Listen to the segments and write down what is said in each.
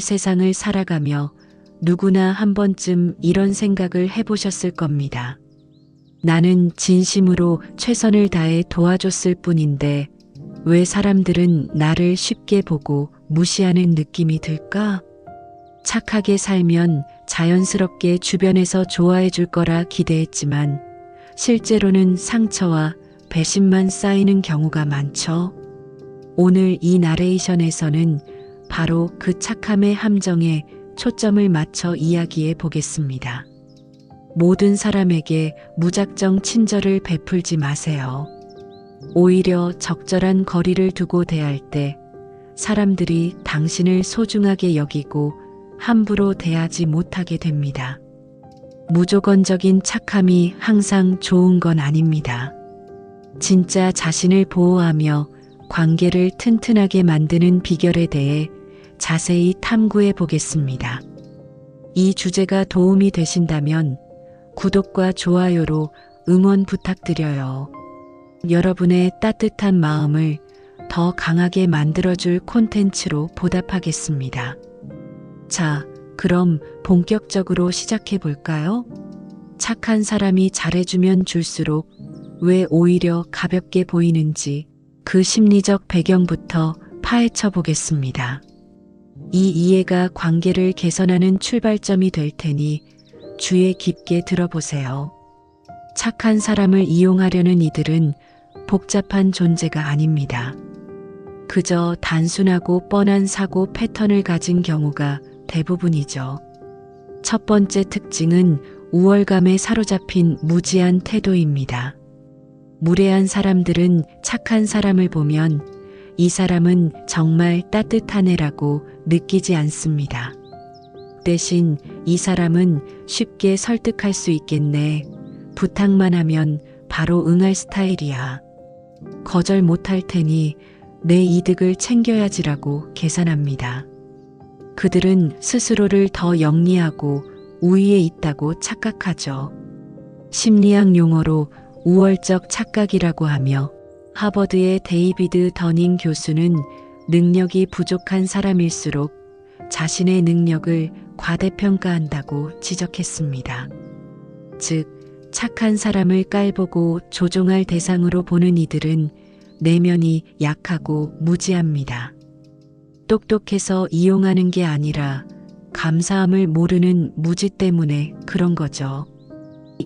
세상을 살아가며 누구나 한 번쯤 이런 생각을 해보셨을 겁니다. 나는 진심으로 최선을 다해 도와줬을 뿐인데 왜 사람들은 나를 쉽게 보고 무시하는 느낌이 들까? 착하게 살면 자연스럽게 주변에서 좋아해 줄 거라 기대했지만 실제로는 상처와 배신만 쌓이는 경우가 많죠. 오늘 이 나레이션에서는 바로 그 착함의 함정에 초점을 맞춰 이야기해 보겠습니다. 모든 사람에게 무작정 친절을 베풀지 마세요. 오히려 적절한 거리를 두고 대할 때 사람들이 당신을 소중하게 여기고 함부로 대하지 못하게 됩니다. 무조건적인 착함이 항상 좋은 건 아닙니다. 진짜 자신을 보호하며 관계를 튼튼하게 만드는 비결에 대해 자세히 탐구해 보겠습니다. 이 주제가 도움이 되신다면 구독과 좋아요로 응원 부탁드려요. 여러분의 따뜻한 마음을 더 강하게 만들어줄 콘텐츠로 보답하겠습니다. 자, 그럼 본격적으로 시작해 볼까요? 착한 사람이 잘해주면 줄수록 왜 오히려 가볍게 보이는지 그 심리적 배경부터 파헤쳐 보겠습니다. 이 이해가 관계를 개선하는 출발점이 될 테니 주의 깊게 들어보세요. 착한 사람을 이용하려는 이들은 복잡한 존재가 아닙니다. 그저 단순하고 뻔한 사고 패턴을 가진 경우가 대부분이죠. 첫 번째 특징은 우월감에 사로잡힌 무지한 태도입니다. 무례한 사람들은 착한 사람을 보면 이 사람은 정말 따뜻한 애라고 느끼지 않습니다. 대신 이 사람은 쉽게 설득할 수 있겠네. 부탁만 하면 바로 응할 스타일이야. 거절 못할 테니 내 이득을 챙겨야지라고 계산합니다. 그들은 스스로를 더 영리하고 우위에 있다고 착각하죠. 심리학 용어로 우월적 착각이라고 하며 하버드의 데이비드 더닝 교수는 능력이 부족한 사람일수록 자신의 능력을 과대평가한다고 지적했습니다. 즉, 착한 사람을 깔보고 조종할 대상으로 보는 이들은 내면이 약하고 무지합니다. 똑똑해서 이용하는 게 아니라 감사함을 모르는 무지 때문에 그런 거죠.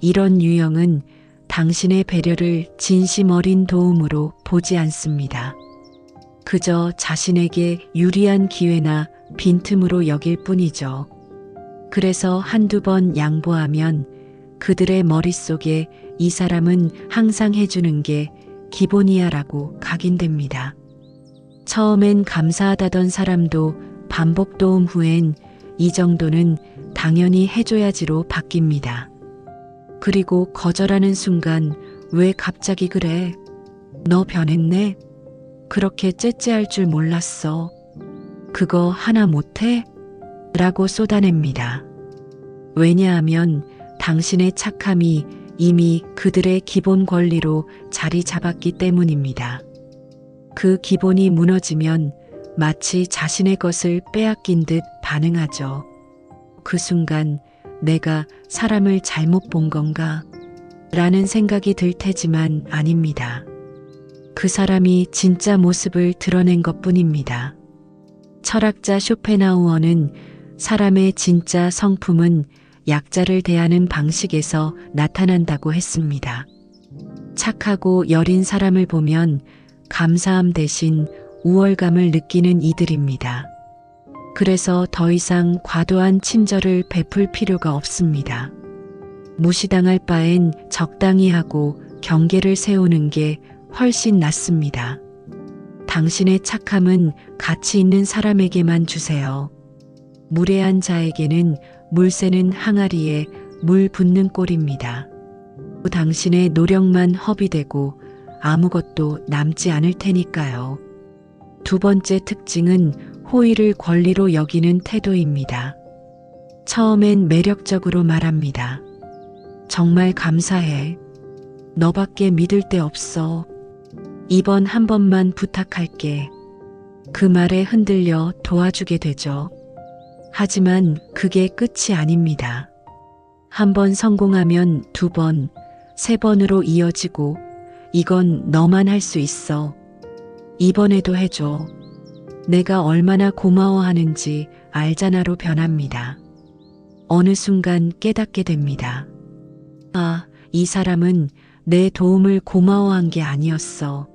이런 유형은 당신의 배려를 진심 어린 도움으로 보지 않습니다. 그저 자신에게 유리한 기회나 빈틈으로 여길 뿐이죠. 그래서 한두 번 양보하면 그들의 머릿속에 이 사람은 항상 해주는 게 기본이야라고 각인됩니다. 처음엔 감사하다던 사람도 반복 도움 후엔 이 정도는 당연히 해줘야지로 바뀝니다. 그리고 거절하는 순간 왜 갑자기 그래? 너 변했네? 그렇게 째째할 줄 몰랐어. 그거 하나 못해? 라고 쏟아냅니다. 왜냐하면 당신의 착함이 이미 그들의 기본 권리로 자리 잡았기 때문입니다. 그 기본이 무너지면 마치 자신의 것을 빼앗긴 듯 반응하죠. 그 순간 내가 사람을 잘못 본 건가? 라는 생각이 들 테지만 아닙니다. 그 사람이 진짜 모습을 드러낸 것뿐입니다. 철학자 쇼펜하우어는 사람의 진짜 성품은 약자를 대하는 방식에서 나타난다고 했습니다. 착하고 여린 사람을 보면 감사함 대신 우월감을 느끼는 이들입니다. 그래서 더 이상 과도한 친절을 베풀 필요가 없습니다. 무시당할 바엔 적당히 하고 경계를 세우는 게 훨씬 낫습니다. 당신의 착함은 가치 있는 사람에게만 주세요. 무례한 자에게는 물 새는 항아리에 물 붓는 꼴입니다. 당신의 노력만 허비되고 아무것도 남지 않을 테니까요. 두 번째 특징은 호의를 권리로 여기는 태도입니다. 처음엔 매력적으로 말합니다. 정말 감사해. 너밖에 믿을 데 없어. 이번 한 번만 부탁할게. 그 말에 흔들려 도와주게 되죠. 하지만 그게 끝이 아닙니다. 한 번 성공하면 두 번, 세 번으로 이어지고 이건 너만 할 수 있어. 이번에도 해줘. 내가 얼마나 고마워하는지 알잖아로 변합니다. 어느 순간 깨닫게 됩니다. 아, 이 사람은 내 도움을 고마워한 게 아니었어.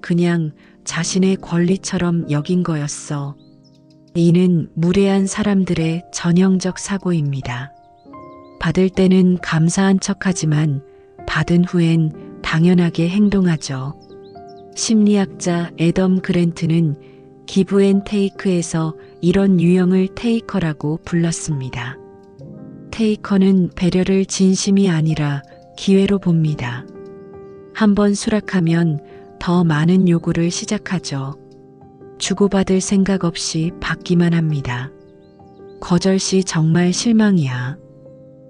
그냥 자신의 권리처럼 여긴 거였어. 이는 무례한 사람들의 전형적 사고입니다. 받을 때는 감사한 척하지만 받은 후엔 당연하게 행동하죠. 심리학자 애덤 그랜트는 기브 앤 테이크에서 이런 유형을 테이커라고 불렀습니다. 테이커는 배려를 진심이 아니라 기회로 봅니다. 한번 수락하면 더 많은 요구를 시작하죠. 주고받을 생각 없이 받기만 합니다. 거절 시 정말 실망이야.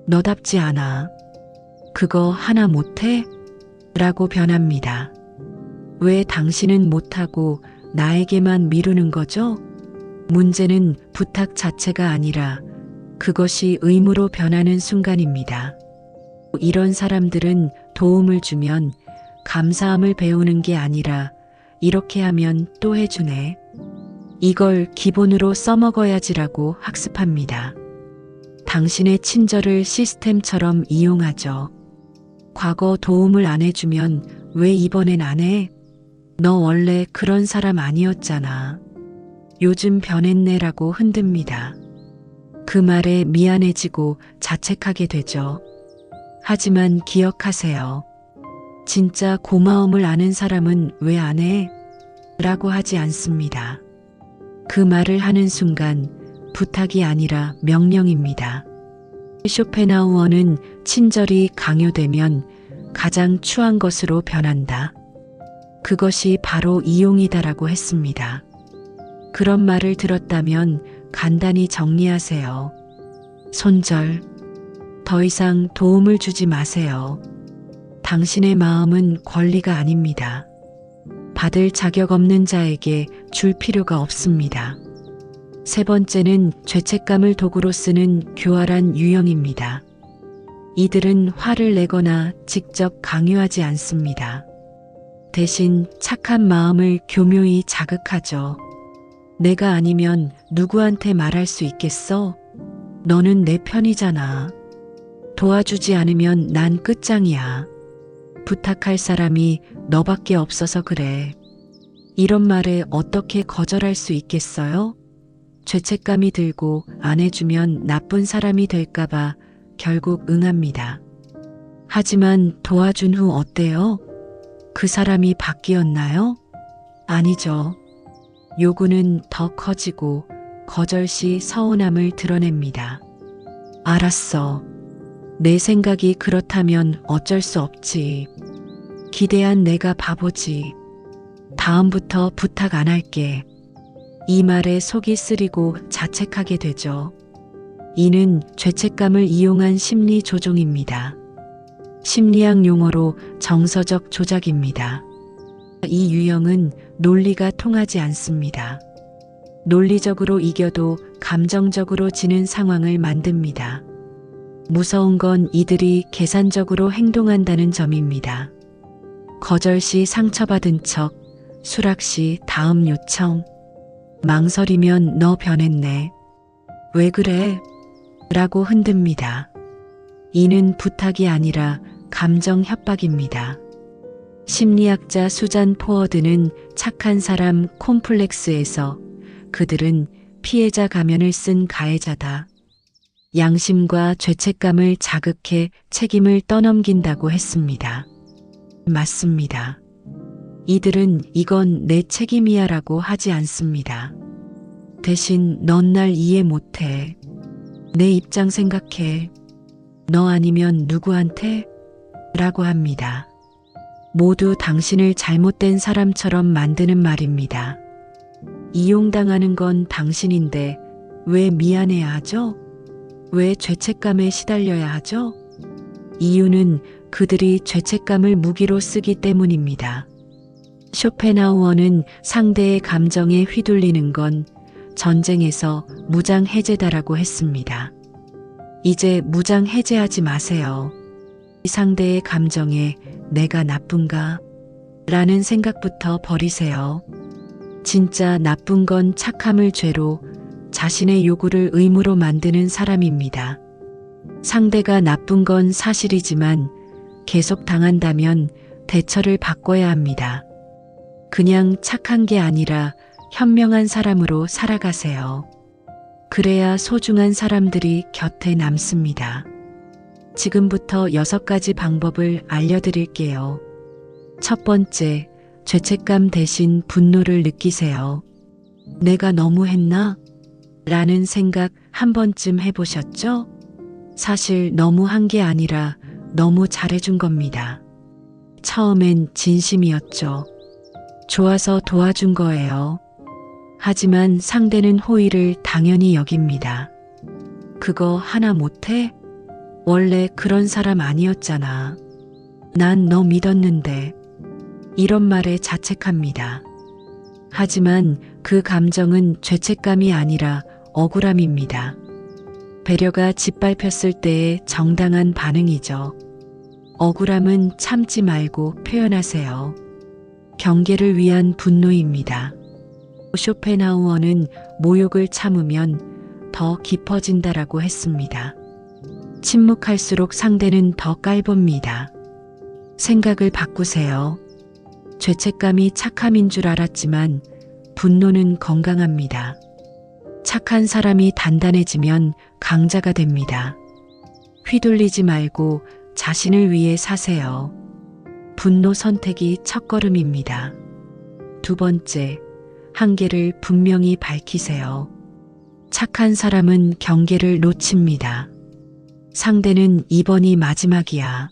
너답지 않아. 그거 하나 못해? 라고 변합니다. 왜 당신은 못하고 나에게만 미루는 거죠? 문제는 부탁 자체가 아니라 그것이 의무로 변하는 순간입니다. 이런 사람들은 도움을 주면 감사함을 배우는 게 아니라 이렇게 하면 또 해주네. 이걸 기본으로 써먹어야지라고 학습합니다. 당신의 친절을 시스템처럼 이용하죠. 과거 도움을 안 해주면 왜 이번엔 안 해? 너 원래 그런 사람 아니었잖아. 요즘 변했네라고 흔듭니다. 그 말에 미안해지고 자책하게 되죠. 하지만 기억하세요. 진짜 고마움을 아는 사람은 왜 안 해? 라고 하지 않습니다. 그 말을 하는 순간 부탁이 아니라 명령입니다. 쇼펜하우어는 친절이 강요되면 가장 추한 것으로 변한다. 그것이 바로 이용이다라고 했습니다. 그런 말을 들었다면 간단히 정리하세요. 손절. 더 이상 도움을 주지 마세요. 당신의 마음은 권리가 아닙니다. 받을 자격 없는 자에게 줄 필요가 없습니다. 세 번째는 죄책감을 도구로 쓰는 교활한 유형입니다. 이들은 화를 내거나 직접 강요하지 않습니다. 대신 착한 마음을 교묘히 자극하죠. 내가 아니면 누구한테 말할 수 있겠어? 너는 내 편이잖아. 도와주지 않으면 난 끝장이야. 부탁할 사람이 너밖에 없어서 그래. 이런 말에 어떻게 거절할 수 있겠어요? 죄책감이 들고 안 해주면 나쁜 사람이 될까봐 결국 응합니다. 하지만 도와준 후 어때요? 그 사람이 바뀌었나요? 아니죠. 요구는 더 커지고 거절 시 서운함을 드러냅니다. 알았어. 내 생각이 그렇다면 어쩔 수 없지. 기대한 내가 바보지. 다음부터 부탁 안 할게. 이 말에 속이 쓰리고 자책하게 되죠. 이는 죄책감을 이용한 심리 조종입니다. 심리학 용어로 정서적 조작입니다. 이 유형은 논리가 통하지 않습니다. 논리적으로 이겨도 감정적으로 지는 상황을 만듭니다. 무서운 건 이들이 계산적으로 행동한다는 점입니다. 거절 시 상처받은 척, 수락 시 다음 요청, 망설이면 너 변했네. 왜 그래? 라고 흔듭니다. 이는 부탁이 아니라 감정 협박입니다. 심리학자 수잔 포워드는 착한 사람 콤플렉스에서 그들은 피해자 가면을 쓴 가해자다. 양심과 죄책감을 자극해 책임을 떠넘긴다고 했습니다. 맞습니다. 이들은 이건 내 책임이야 라고 하지 않습니다. 대신 넌 날 이해 못해. 내 입장 생각해. 너 아니면 누구한테? 라고 합니다. 모두 당신을 잘못된 사람처럼 만드는 말입니다. 이용당하는 건 당신인데 왜 미안해야 하죠? 왜 죄책감에 시달려야 하죠? 이유는 그들이 죄책감을 무기로 쓰기 때문입니다. 쇼펜하우어는 상대의 감정에 휘둘리는 건 전쟁에서 무장 해제다라고 했습니다. 이제 무장 해제하지 마세요. 상대의 감정에 내가 나쁜가? 라는 생각부터 버리세요. 진짜 나쁜 건 착함을 죄로 자신의 요구를 의무로 만드는 사람입니다. 상대가 나쁜 건 사실이지만 계속 당한다면 대처를 바꿔야 합니다. 그냥 착한 게 아니라 현명한 사람으로 살아가세요. 그래야 소중한 사람들이 곁에 남습니다. 지금부터 6가지 방법을 알려드릴게요. 첫 번째, 죄책감 대신 분노를 느끼세요. 내가 너무했나? 라는 생각 한 번쯤 해보셨죠? 사실 너무한 게 아니라 너무 잘해준 겁니다. 처음엔 진심이었죠. 좋아서 도와준 거예요. 하지만 상대는 호의를 당연히 여깁니다. 그거 하나 못해? 원래 그런 사람 아니었잖아. 난 너 믿었는데. 이런 말에 자책합니다. 하지만 그 감정은 죄책감이 아니라 억울함입니다. 배려가 짓밟혔을 때의 정당한 반응이죠. 억울함은 참지 말고 표현하세요. 경계를 위한 분노입니다. 쇼펜하우어는 모욕을 참으면 더 깊어진다라고 했습니다. 침묵할수록 상대는 더 깔봅니다. 생각을 바꾸세요. 죄책감이 착함인 줄 알았지만 분노는 건강합니다. 착한 사람이 단단해지면 강자가 됩니다. 휘둘리지 말고 자신을 위해 사세요. 분노 선택이 첫걸음입니다. 두 번째, 한계를 분명히 밝히세요. 착한 사람은 경계를 놓칩니다. 상대는 이번이 마지막이야.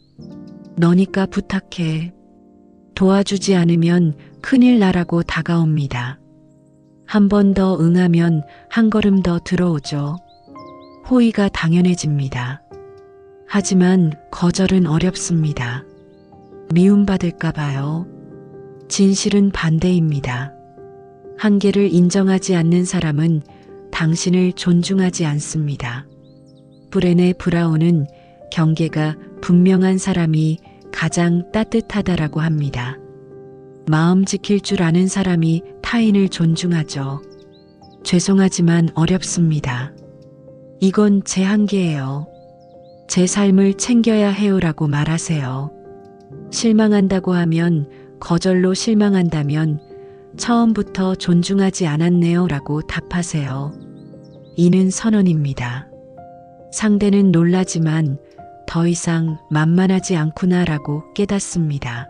너니까 부탁해. 도와주지 않으면 큰일 나라고 다가옵니다. 한 번 더 응하면 한 걸음 더 들어오죠. 호의가 당연해집니다. 하지만 거절은 어렵습니다. 미움받을까 봐요. 진실은 반대입니다. 한계를 인정하지 않는 사람은 당신을 존중하지 않습니다. 브레네 브라운은 경계가 분명한 사람이 가장 따뜻하다라고 합니다. 마음 지킬 줄 아는 사람이 타인을 존중하죠. 죄송하지만 어렵습니다. 이건 제 한계예요. 제 삶을 챙겨야 해요라고 말하세요. 실망한다고 하면 거절로 실망한다면 처음부터 존중하지 않았네요 라고 답하세요. 이는 선언입니다. 상대는 놀라지만 더 이상 만만하지 않구나 라고 깨닫습니다.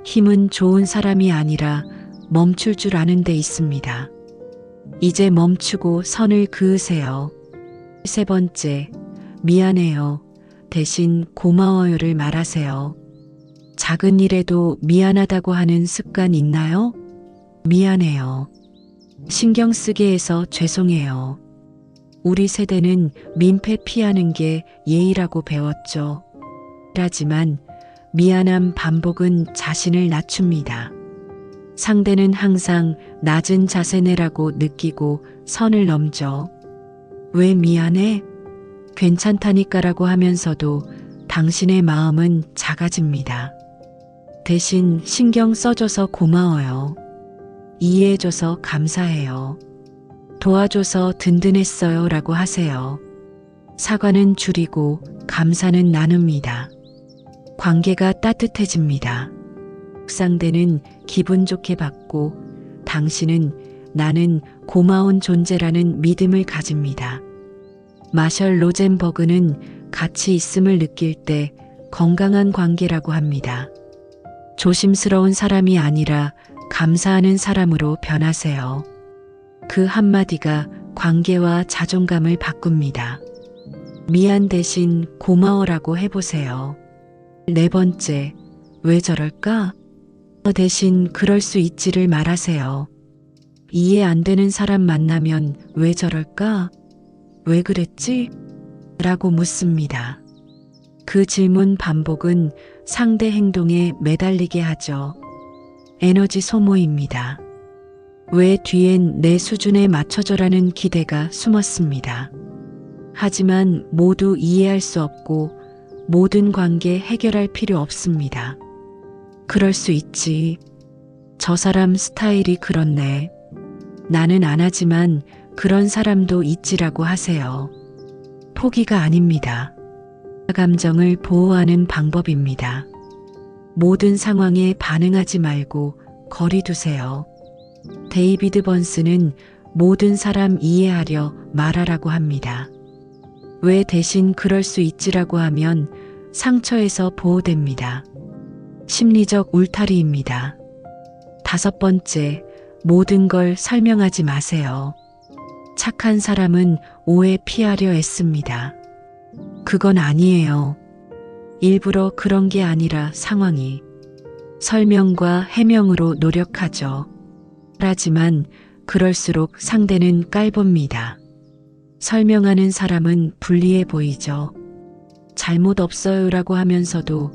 힘은 좋은 사람이 아니라 멈출 줄 아는 데 있습니다. 이제 멈추고 선을 그으세요. 세 번째, 미안해요. 대신 고마워요를 말하세요. 작은 일에도 미안하다고 하는 습관 있나요? 미안해요. 신경 쓰게 해서 죄송해요. 우리 세대는 민폐 피하는 게 예의라고 배웠죠. 하지만 미안함 반복은 자신을 낮춥니다. 상대는 항상 낮은 자세네라고 느끼고 선을 넘죠. 왜 미안해? 괜찮다니까라고 하면서도 당신의 마음은 작아집니다. 대신 신경 써줘서 고마워요. 이해해줘서 감사해요. 도와줘서 든든했어요 라고 하세요. 사과는 줄이고 감사는 나눕니다. 관계가 따뜻해집니다. 상대는 기분 좋게 받고 당신은 나는 고마운 존재라는 믿음을 가집니다. 마셜 로젠버그는 같이 있음을 느낄 때 건강한 관계라고 합니다. 조심스러운 사람이 아니라 감사하는 사람으로 변하세요. 그 한마디가 관계와 자존감을 바꿉니다. 미안 대신 고마워라고 해보세요. 네 번째, 왜 저럴까? 대신 그럴 수 있지를 말하세요. 이해 안 되는 사람 만나면 왜 저럴까? 왜 그랬지? 라고 묻습니다. 그 질문 반복은 상대 행동에 매달리게 하죠. 에너지 소모입니다. 왜 뒤엔 내 수준에 맞춰줘라는 기대가 숨었습니다. 하지만 모두 이해할 수 없고 모든 관계 해결할 필요 없습니다. 그럴 수 있지. 저 사람 스타일이 그렇네. 나는 안 하지만 그런 사람도 있지라고 하세요. 포기가 아닙니다. 감정을 보호하는 방법입니다. 모든 상황에 반응하지 말고 거리 두세요. 데이비드 번스는 모든 사람 이해하려 말하라고 합니다. 왜 대신 그럴 수 있지라고 하면 상처에서 보호됩니다. 심리적 울타리입니다. 5번째, 모든 걸 설명하지 마세요. 착한 사람은 오해 피하려 애씁니다. 그건 아니에요. 일부러 그런 게 아니라 상황이. 설명과 해명으로 노력하죠. 하지만 그럴수록 상대는 깔봅니다. 설명하는 사람은 불리해 보이죠. 잘못 없어요라고 하면서도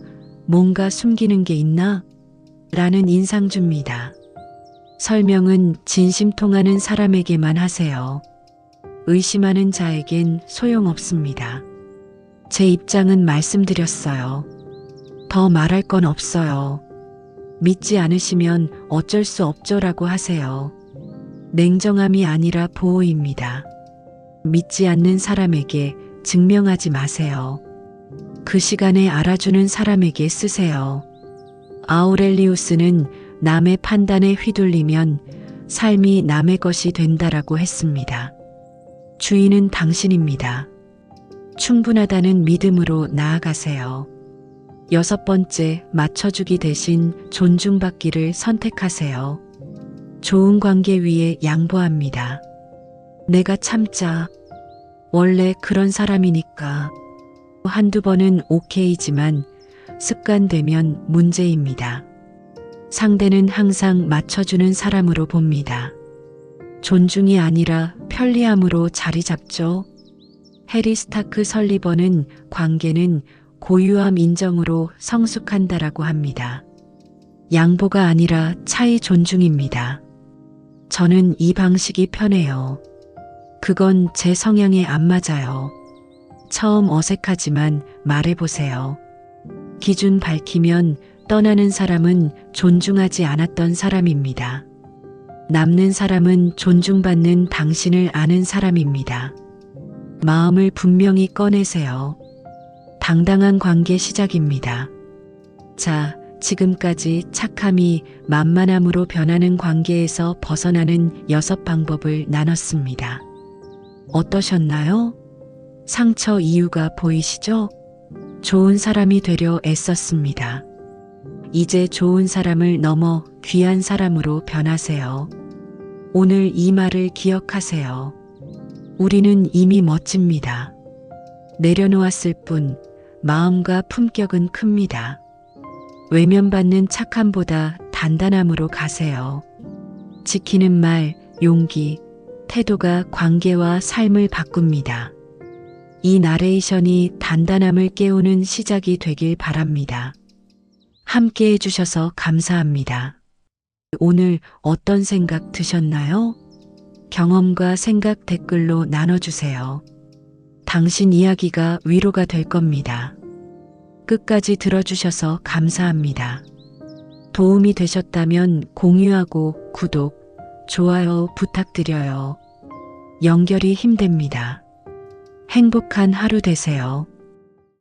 뭔가 숨기는 게 있나? 라는 인상 줍니다. 설명은 진심 통하는 사람에게만 하세요. 의심하는 자에겐 소용없습니다. 제 입장은 말씀드렸어요. 더 말할 건 없어요. 믿지 않으시면 어쩔 수 없죠라고 하세요. 냉정함이 아니라 보호입니다. 믿지 않는 사람에게 증명하지 마세요. 그 시간에 알아주는 사람에게 쓰세요. 아우렐리우스는 남의 판단에 휘둘리면 삶이 남의 것이 된다라고 했습니다. 주인은 당신입니다. 충분하다는 믿음으로 나아가세요. 6번째, 맞춰주기 대신 존중받기를 선택하세요. 좋은 관계 위에 양보합니다. 내가 참자. 원래 그런 사람이니까. 한두 번은 오케이지만 습관되면 문제입니다. 상대는 항상 맞춰주는 사람으로 봅니다. 존중이 아니라 편리함으로 자리 잡죠. 해리 스타크 설리번은 관계는 고유함 인정으로 성숙한다라고 합니다. 양보가 아니라 차이 존중입니다. 저는 이 방식이 편해요. 그건 제 성향에 안 맞아요. 처음 어색하지만 말해보세요. 기준 밝히면 떠나는 사람은 존중하지 않았던 사람입니다. 남는 사람은 존중받는 당신을 아는 사람입니다. 마음을 분명히 꺼내세요. 당당한 관계 시작입니다. 자, 지금까지 착함이 만만함으로 변하는 관계에서 벗어나는 6방법을 나눴습니다. 어떠셨나요? 상처 이유가 보이시죠? 좋은 사람이 되려 애썼습니다. 이제 좋은 사람을 넘어 귀한 사람으로 변하세요. 오늘 이 말을 기억하세요. 우리는 이미 멋집니다. 내려놓았을 뿐 마음과 품격은 큽니다. 외면받는 착함보다 단단함으로 가세요. 지키는 말, 용기, 태도가 관계와 삶을 바꿉니다. 이 나레이션이 단단함을 깨우는 시작이 되길 바랍니다. 함께 해주셔서 감사합니다. 오늘 어떤 생각 드셨나요? 경험과 생각 댓글로 나눠주세요. 당신 이야기가 위로가 될 겁니다. 끝까지 들어주셔서 감사합니다. 도움이 되셨다면 공유하고 구독, 좋아요 부탁드려요. 연결이 힘됩니다. 행복한 하루 되세요.